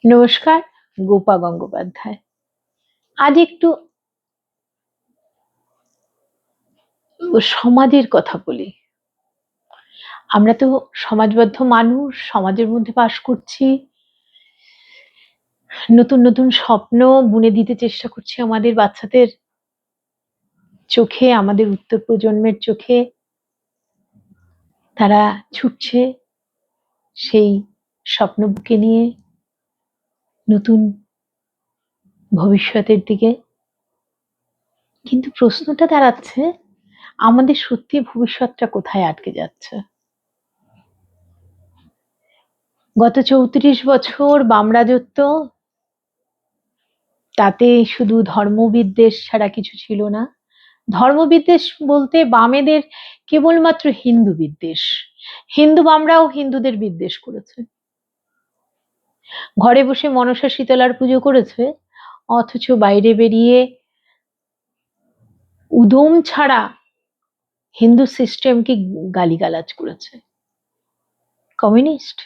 নমস্কার, গোপা গঙ্গোপাধ্যায়। আজ একটু সমাজের কথা বলি। আমরা তো সমাজবদ্ধ মানুষ, সমাজের মধ্যে বাস করছি। নতুন নতুন স্বপ্ন বুনে দিতে চেষ্টা করছি আমাদের বাচ্চাদের চোখে, আমাদের উত্তর প্রজন্মের চোখে। তারা ছুটছে সেই স্বপ্ন বুকে নিয়ে নতুন ভবিষ্যতের দিকে। কিন্তু প্রশ্নটা দাঁড়াচ্ছে, আমাদের সত্যি ভবিষ্যৎটা কোথায় আটকে যাচ্ছে? গত ৩৪ বছর বাম রাজত্ব, তাতে শুধু ধর্মবিদ্বেষ ছাড়া কিছু ছিল না। ধর্মবিদ্বেষ বলতে বামেদের কেবলমাত্র হিন্দু বিদ্বেষ। হিন্দু বামরাও হিন্দুদের বিদ্বেষ করেছে। ঘরে বসে মনসা শীতলার পুজো করেছে, অথচ বাইরে বেরিয়ে উদম ছাড়া হিন্দু সিস্টেমকে গালিগালাজ করেছে। কমিউনিস্ট।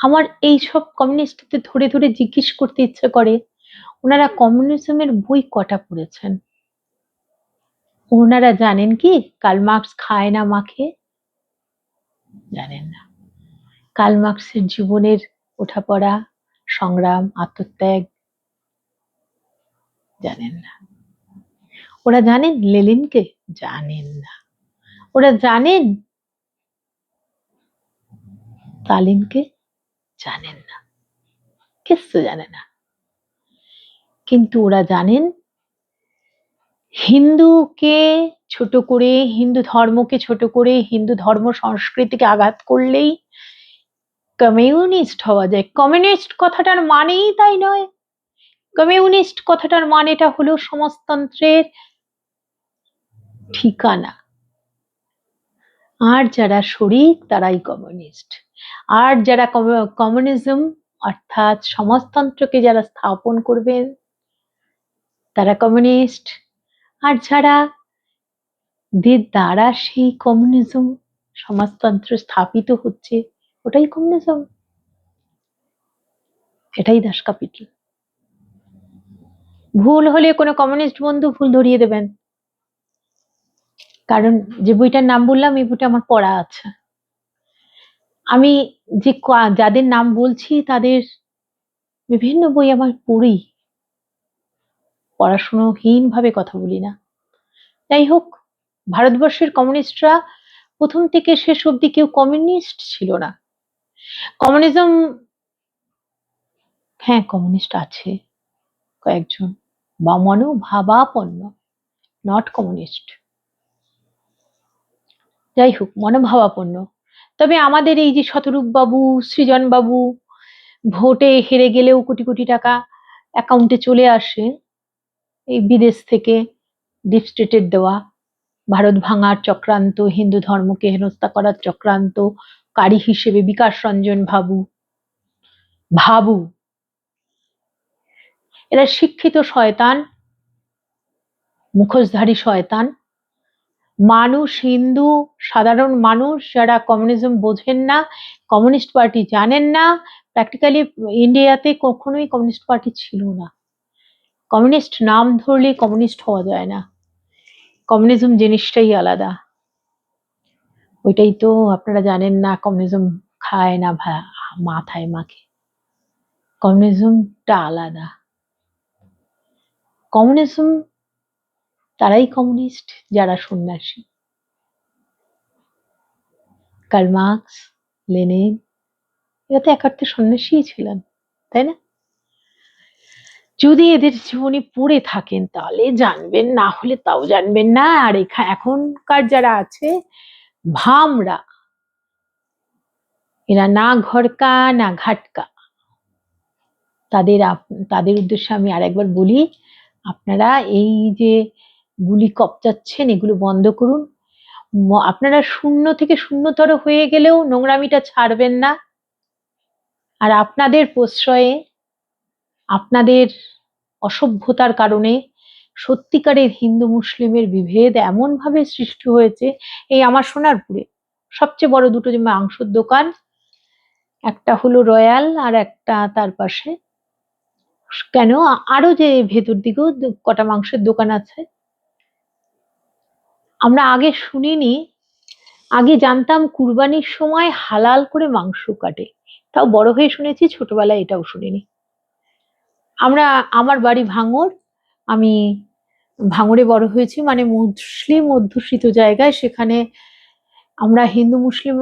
আমার এইসব কমিউনিস্টদের ধরে ধরে জিজ্ঞেস করতে ইচ্ছে করে, ওনারা কমিউনিজমের বই কটা পড়েছেন? ওনারা জানেন কি কার্ল মার্কস খায় না মাখে? জানেন না। কার্ল মার্কসের জীবনের ওঠাপড়া, সংগ্রাম, আত্মত্যাগ জানেন না। ওরা জানেন লেনিনকে? জানেন না। ওরা জানেন স্টালিনকে? জানেন না। কিচ্ছু জানে না। কিন্তু ওরা জানেন হিন্দুকে ছোট করে, হিন্দু ধর্মকে ছোট করে, হিন্দু ধর্ম সংস্কৃতিকে আঘাত করলেই কমিউনিস্ট হওয়া যায়। কমিউনিস্ট কথাটার মানেই তাই নয়। কমিউনিস্ট কথাটার মানেটা হলো সমাজতন্ত্রের ঠিকানা। আর যারা শরিক তারাই কমিউনিস্ট। আর যারা কমিউনিজম অর্থাৎ সমাজতন্ত্রকে যারা স্থাপন করবেন তারা কমিউনিস্ট। আর যারা দের দ্বারা সেই কমিউনিজম সমাজতন্ত্র স্থাপিত হচ্ছে ওটাই কমিউনিজম। এটাই দাস ক্যাপিটাল। ভুল হলে কোনো কমিউনিস্ট বন্ধু ভুল ধরিয়ে দেবেন, কারণ যে বইটার নাম বললাম এই বইটা আমার পড়া আছে। আমি যে যাদের নাম বলছি তাদের বিভিন্ন বই আমার পড়ি, পড়াশোনাহীন ভাবে কথা বলি না। যাই হোক, ভারতবর্ষের কমিউনিস্টরা প্রথম থেকে শেষ অবধি কেউ কমিউনিস্ট ছিল না। কমিউনিজম, হ্যাঁ কমিউনিস্ট আছে কয়েকজন, বা মনোভাবাপন্ন, নট কমিউনিস্ট। যাই হোক, মনোভাবাপন্ন। তবে আমাদের এই যে শতরূপ বাবু, সৃজন বাবু ভোটে হেরে গেলেও কোটি কোটি টাকা অ্যাকাউন্টে চলে আসে এই বিদেশ থেকে ডিপ স্টেটের দেওয়া, ভারত ভাঙার চক্রান্ত, হিন্দু ধর্মকে হেনস্থা করার চক্রান্ত কারী হিসেবে বিকাশ রঞ্জন ভাবু। এরা শিক্ষিত শয়তান, মুখোশধারী শয়তান। মানুষ, হিন্দু সাধারণ মানুষ যারা কমিউনিজম বোঝেন না, কমিউনিস্ট পার্টি জানেন না। প্র্যাকটিক্যালি ইন্ডিয়াতে কখনোই কমিউনিস্ট পার্টি ছিল না। কমিউনিস্ট নাম ধরলে কমিউনিস্ট হওয়া যায় না। কমিউনিজম জিনিসটাই আলাদা। ওইটাই তো আপনারা জানেন না, কমিউনিজম খায় না মাথায় মাখে। কমিউনিজমটা আলাদা। কমিউনিজম তারাই কমিউনিস্ট যারা সন্ন্যাসী। কার্ল মার্কস, লেনিন এরা তো এক অর্থে সন্ন্যাসীই ছিলেন, তাই না? যদি এদের জীবনী পড়ে থাকেন তাহলে জানবেন, না হলে তাও জানবেন না। আর এখনকার যারা আছে ভামরা, এরা না ঘরকা না ঘাটকা। তাদের উদ্দেশ্যে আমি আরেকবার বলি, আপনারা এই যে গুলি কপচাচ্ছেন এগুলো বন্ধ করুন। আপনারা শূন্য থেকে শূন্যতর হয়ে গেলেও নোংরামিটা ছাড়বেন না। আর আপনাদের প্রশ্রয়ে, আপনাদের অসভ্যতার কারণে সত্যিকারের হিন্দু মুসলিমের বিভেদ এমন ভাবে সৃষ্টি হয়েছে। এই আমার সোনারপুরে সবচেয়ে বড় দুটো যে মাংসের দোকান, একটা হলো রয়্যাল আর একটা তার পাশে। কেন, আরো যে ভেতর দিকেও কটা মাংসের দোকান আছে। আমরা আগে শুনিনি, আগে জানতাম কুরবানির সময় হালাল করে মাংস কাটে, তাও বড় হয়ে শুনেছি, ছোটবেলায় এটাও শুনিনি। আমার বাড়ি ভাঙড়, আমি ভাঙড়ে বড় হয়েছি, মানে মুসলিম অধ্যুষিত জায়গায়। সেখানে আমরা হিন্দু মুসলিম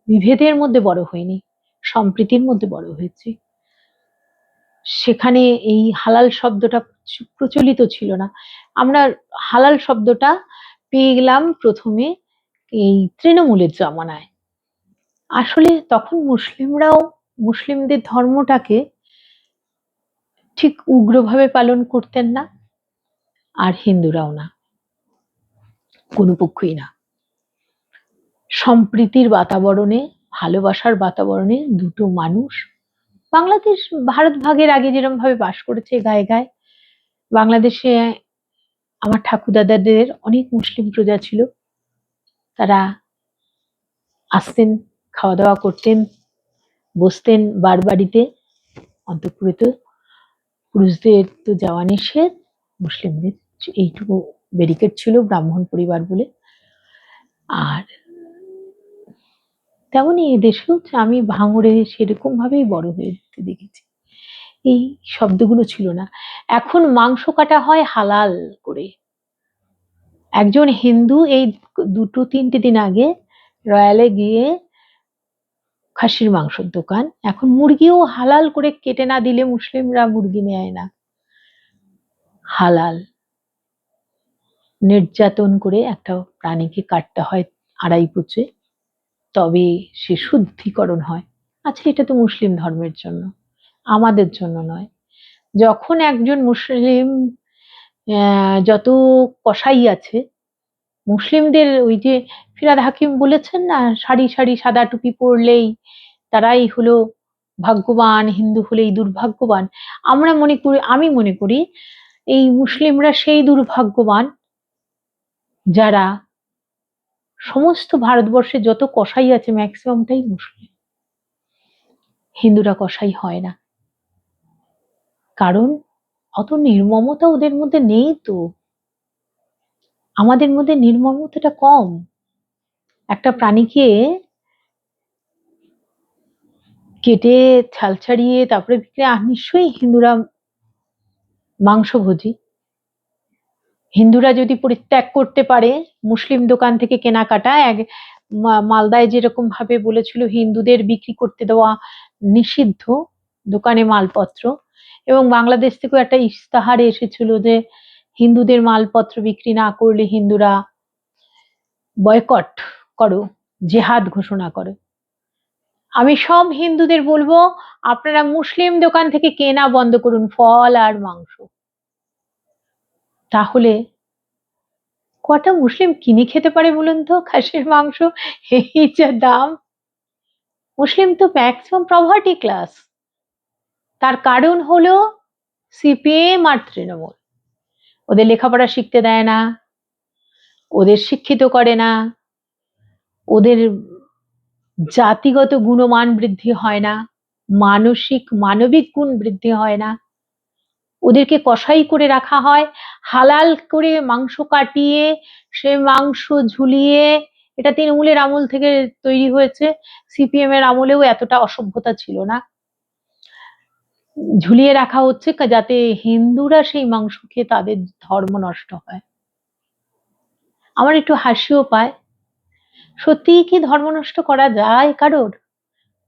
বিভেদের মধ্যে বড় হইনি, সম্প্রীতির মধ্যে বড় হয়েছি। সেখানে এই হালাল শব্দটা প্রচলিত ছিল না। আমরা হালাল শব্দটা পেয়ে গেলাম প্রথমে এই তৃণমূলের জমানায়। আসলে তখন মুসলিমরাও মুসলিমদের ধর্মটাকে ঠিক উগ্রভাবে পালন করতেন না, আর হিন্দুরাও না, কোনো পক্ষই না। সম্প্রীতির বাতাবরণে, ভালোবাসার বাতাবরণে দুটো মানুষ, বাংলাদেশ ভারত ভাগের আগে যেরকম ভাবে বাস করেছে গায়ে গায়ে, বাংলাদেশে আমার ঠাকুরদাদাদের অনেক মুসলিম প্রজা ছিল। তারা আসতেন, খাওয়া দাওয়া করতেন, বসতেন বার বাড়িতে। অন্তঃপুরে পুরুষদের তো যাওয়া নিষেধ, মুসলিমদের এইটুকু ব্যারিকেড ছিল, ব্রাহ্মণ পরিবার বলে। আর তেমনই এদেশেও আমি ভাঙড়ে সেরকম ভাবেই বড় হয়ে দেখেছি, এই শব্দগুলো ছিল না। এখন মাংস কাটা হয় হালাল করে। একজন হিন্দু এই 2-3 দিন আগে রয়্যালে গিয়ে, খাসির মাংসের দোকান, এখন মুরগিও হালাল করে কেটে না দিলে মুসলিমরা মুরগি নেয় না। হালাল নির্যাতন করে একটা প্রাণীকে কাটতে হয় 2.5 তবে সে শুদ্ধিকরণ হয়। আচ্ছা, এটা তো মুসলিম ধর্মের জন্য, আমাদের জন্য নয়। যখন একজন মুসলিম, যত কসাই আছে মুসলিমদের, ওই যে ফিরহাদ হাকিম বলেছেন না, সারি সারি সাদা টুপি পরলেই তারাই হলো ভাগ্যবান, হিন্দু হলেই দুর্ভাগ্যবান। আমি মনে করি এই মুসলিমরা সেই দুর্ভাগ্যবান যারা, সমস্ত ভারতবর্ষে যত কসাই আছে ম্যাক্সিমামটাই মুসলিম। হিন্দুরা কসাই হয় না, কারণ অত নির্মমতা ওদের মধ্যে নেই তো। আমাদের মধ্যে নির্মমতাটা কম। একটা প্রাণীকে কেটে ছাল ছাড়িয়ে তারপরে বিক্রি, নিশ্চয়ই হিন্দুরা মাংসভোজী। হিন্দুরা যদি পরিত্যাগ করতে পারে মুসলিম দোকান থেকে কেনাকাটা, মালদায় যেরকম ভাবে বলেছিল হিন্দুদের বিক্রি করতে দেওয়া নিষিদ্ধ দোকানে মালপত্র, এবং বাংলাদেশ থেকেও একটা ইস্তাহারে এসেছিল যে হিন্দুদের মালপত্র বিক্রি না করলে হিন্দুরা বয়কট করো, জেহাদ ঘোষণা করো। আমি সব হিন্দুদের বলবো, আপনারা মুসলিম দোকান থেকে কেনা বন্ধ করুন ফল আর মাংস। তাহলে কটা মুসলিম কিনে খেতে পারে বলুন তো খাসির মাংস, এই যা দাম। মুসলিম তো ম্যাক্সিমাম প্রভার্টি ক্লাস। তার কারণ হলো সিপিএম আর তৃণমূল। ওদের লেখাপড়া শিখতে দেয় না, ওদের শিক্ষিত করে না, ওদের জাতিগত গুণমান বৃদ্ধি হয় না, মানবিক গুণ বৃদ্ধি হয় না। ওদেরকে কসাই করে রাখা হয়, হালাল করে মাংস কাটিয়ে সে মাংস ঝুলিয়ে। এটা তৃণমূলের আমল থেকে তৈরি হয়েছে, সিপিএম এর আমলেও এতটা অসভ্যতা ছিল না। ঝুলিয়ে রাখা হচ্ছে যাতে হিন্দুরা সেই মাংস খেয়ে তাদের ধর্ম নষ্ট হয়। আমার একটু হাসিও পায়, সত্যিই কি ধর্ম নষ্ট করা যায় কারোর?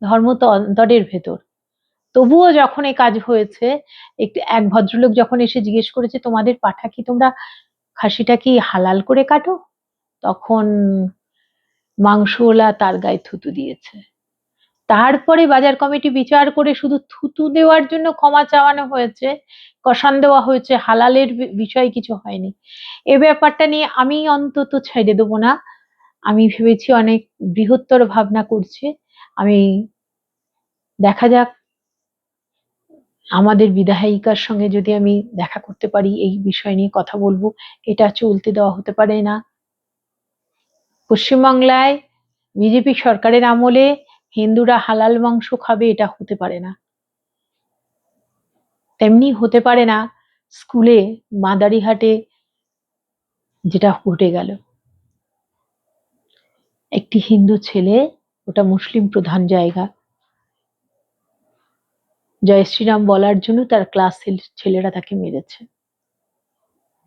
ধর্ম তো অন্তরের ভেতর। তবুও যখন এই কাজ হয়েছে, এক ভদ্রলোক যখন এসে জিজ্ঞেস করেছে তোমাদের পাঠা কি, তোমরা খাসিটা কি হালাল করে কাটো, তখন মাংসওয়ালা তার গায়ে থুতু দিয়েছে। তারপরে বাজার কমিটি বিচার করে শুধু থুতু দেওয়ার জন্য ক্ষমা চাওয়ানো হয়েছে, কসান দেওয়া হয়েছে, হালালের বিষয় কিছু হয়নি। এ ব্যাপারটা নিয়ে আমি অন্তত ছেড়ে দেবো না। আমি ভেবেছি অনেক বৃহত্তর ভাবনা করছে। আমি, দেখা যাক, আমাদের বিধায়িকার সঙ্গে যদি আমি দেখা করতে পারি, এই বিষয় নিয়ে কথা বলবো। এটা চলতে দেওয়া হতে পারে না। পশ্চিমবাংলায় বিজেপি সরকারের আমলে হিন্দুরা হালাল মাংস খাবে, এটা হতে পারে না। তেমনি হতে পারে না স্কুলে মাদারিহাটে যেটা ঘটে গেল, একটি হিন্দু ছেলে, ওটা মুসলিম প্রধান জায়গা, জয় শ্রীরাম বলার জন্য তার ক্লাসের ছেলেরা তাকে মেরেছে।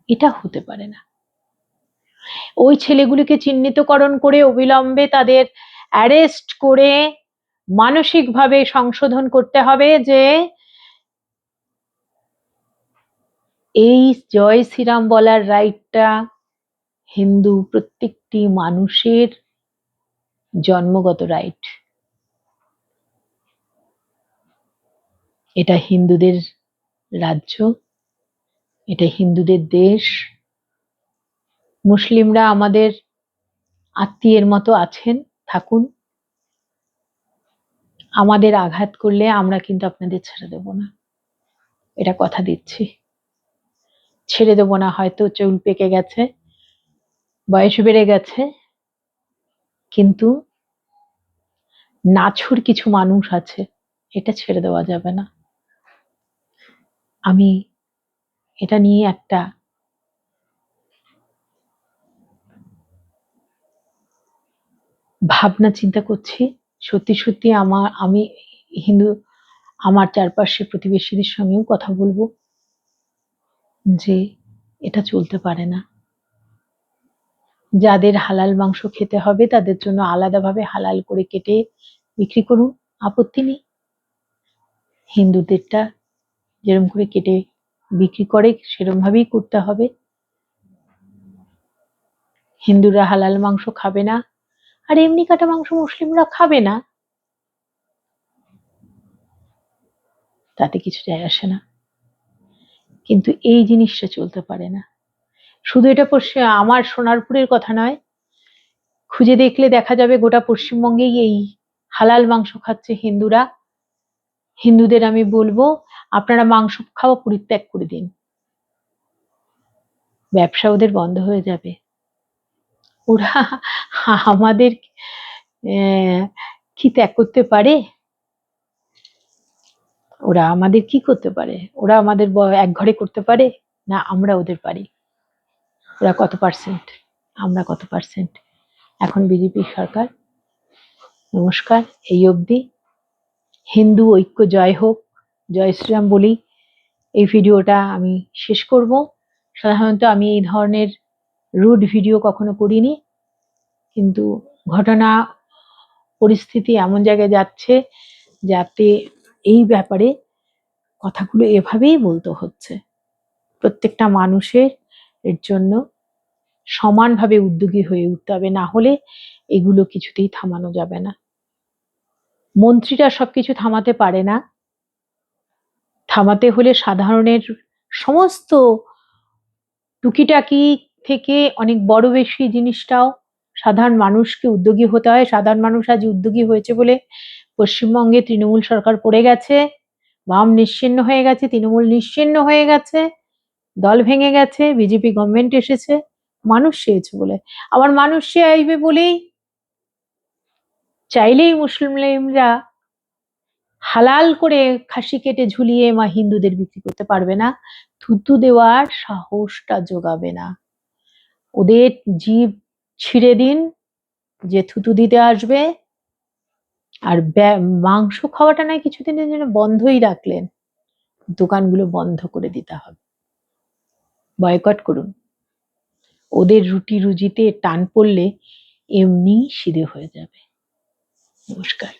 এটা হতে পারে না। ওই ছেলেগুলিকে চিহ্নিতকরণ করে অবিলম্বে তাদের অ্যারেস্ট করে মানসিকভাবে সংশোধন করতে হবে যে এই জয় শ্রীরাম বলার রাইটটা হিন্দু প্রত্যেকটি মানুষের জন্মগত রাইট। এটা হিন্দুদের রাজ্য, এটা হিন্দুদের দেশ। মুসলিমরা আমাদের আত্মীয়ের মতো আছেন, থাকুন। আমাদের আঘাত করলে আমরা কিন্তু আপনাদের ছেড়ে দেব না, এটা কথা দিচ্ছি। ছেড়ে দেব না, হয়তো চুল পেকে গেছে, বয়স বেড়ে গেছে, কিন্তু নাছুর কিছু মানুষ আছে, এটা ছেড়ে দেওয়া যাবে না। আমি এটা নিয়ে একটা ভাবনা চিন্তা করছি। সত্যি সত্যি আমি হিন্দু, আমার চারপাশের প্রতিবেশীদের সঙ্গেও কথা বলবো যে এটা চলতে পারে না। যাদের হালাল মাংস খেতে হবে তাদের জন্য আলাদাভাবে হালাল করে কেটে বিক্রি করুন, আপত্তি নেই। হিন্দুদেরটা যেরকম করে কেটে বিক্রি করে সেরকম ভাবেই করতে হবে। হিন্দুরা হালাল মাংস খাবে না, আর এমনি কাটা মাংস মুসলিমরা খাবে না, তাতে কিছু যায় আসে না। কিন্তু এই জিনিসটা চলতে পারে না। শুধু এটা আমার সোনারপুরের কথা নয়, খুঁজে দেখলে দেখা যাবে গোটা পশ্চিমবঙ্গেই এই হালাল মাংস খাচ্ছে হিন্দুরা। হিন্দুদের আমি বলবো, আপনারা মাংস খাওয়া পরিত্যাগ করে দিন, ব্যবসা ওদের বন্ধ হয়ে যাবে। ওরা আমাদের কি ত্যাগ করতে পারে? ওরা আমাদের কি করতে পারে? ওরা আমাদের এক ঘরে করতে পারে না? আমরা ওদের পারি। ওরা কত পার্সেন্ট, আমরা কত পার্সেন্ট? এখন বিজেপি সরকার। নমস্কার, এই অবধি। হিন্দু ঐক্য জয় হোক, জয় শ্রীরাম বলি এই ভিডিওটা আমি শেষ করব। সাধারণত আমি এই ধরনের রুড ভিডিও কখনো করিনি, কিন্তু ঘটনা পরিস্থিতি এমন জায়গায় যাচ্ছে যাতে এই ব্যাপারে কথাগুলো এভাবেই বলতে হচ্ছে। প্রত্যেকটা মানুষের এর জন্য সমানভাবে উদ্যোগী হয়ে উঠতে হবে, না হলে এগুলো কিছুতেই থামানো যাবে না। মন্ত্রীরা সবকিছু থামাতে পারে না, থামাতে হলে সাধারণের সমস্ত টুকিটাকি থেকে অনেক বড় বেশি জিনিসটাও সাধারণ মানুষকে উদ্যোগী হতে হয়। সাধারণ মানুষ আজ উদ্যোগী হয়েছে বলে পশ্চিমবঙ্গে তৃণমূল সরকার পড়ে গেছে, বাম নিশ্চিহ্ন হয়ে গেছে, তৃণমূল নিশ্চিহ্ন হয়ে গেছে, দল ভেঙে গেছে, বিজেপি গভর্নমেন্ট এসেছে। মানুষ চেয়েছে বলে, আবার মানুষ চাইবে বলেই চাইলেই মুসলিমরা হালাল করে খাসি কেটে ঝুলিয়ে হিন্দুদের বিক্রি করতে পারবে না, থুতু দেওয়ার সাহসটা জোগাবে না। ওদের জিভ ছিঁড়ে দিন যে থুতু দিতে আসবে। আর মাংস খাওয়াটা নয় কিছুদিনের জন্য বন্ধই রাখলেন, দোকানগুলো বন্ধ করে দিতে হবে, বয়কট করুন। ওদের রুটি রুজিতে টান পড়লে এমনি সিধে হয়ে যাবে। নমস্কার।